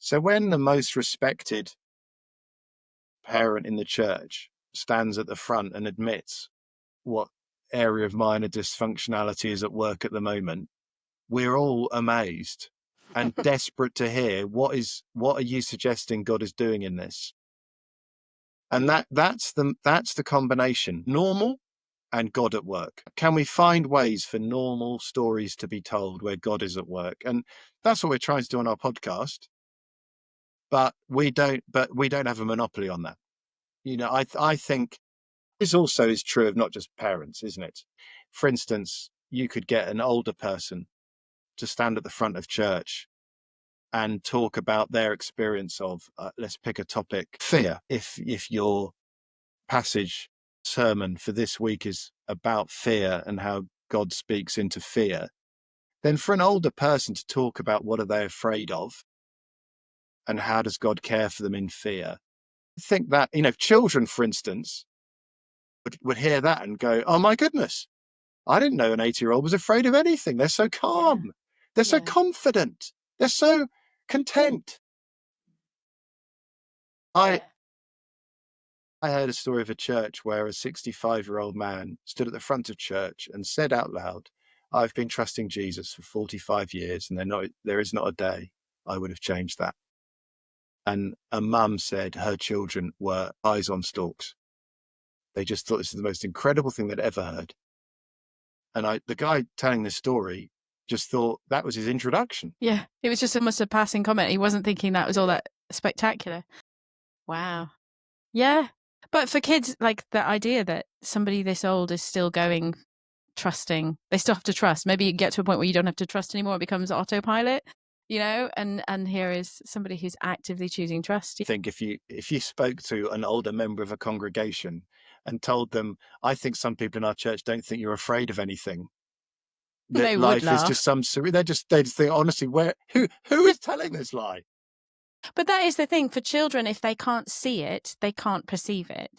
So when the most respected parent in the church stands at the front and admits what area of minor dysfunctionality is at work at the moment, we're all amazed and desperate to hear what are you suggesting God is doing in this? And that's the combination, normal and God at work. Can we find ways for normal stories to be told where God is at work? And that's what we're trying to do on our podcast. But we don't have a monopoly on that. I think this also is true of not just parents, isn't it? For instance, you could get an older person to stand at the front of church and talk about their experience of, let's pick a topic, fear. If your passage sermon for this week is about fear and how God speaks into fear, then for an older person to talk about what are they afraid of and how does God care for them in fear, I think that, children, for instance, would hear that and go, oh my goodness, I didn't know an 8-year-old was afraid of anything. They're so calm. Yeah. They're so confident. They're so content. I heard a story of a church where a 65-year-old man stood at the front of church and said out loud, I've been trusting Jesus for 45 years and there is not a day I would have changed that. And a mum said her children were eyes on stalks. They just thought this is the most incredible thing they'd ever heard. And the guy telling this story just thought that was his introduction. Yeah, it was just almost a passing comment. He wasn't thinking that was all that spectacular. Wow. Yeah. But for kids, like the idea that somebody this old is still going, trusting, they still have to trust. Maybe you get to a point where you don't have to trust anymore. It becomes autopilot, and here is somebody who's actively choosing trust. I think if you spoke to an older member of a congregation and told them, I think some people in our church don't think you're afraid of anything, that they life would laugh. is just some surreal. They just think, honestly, who is telling this lie? But that is the thing for children. If they can't see it, they can't perceive it.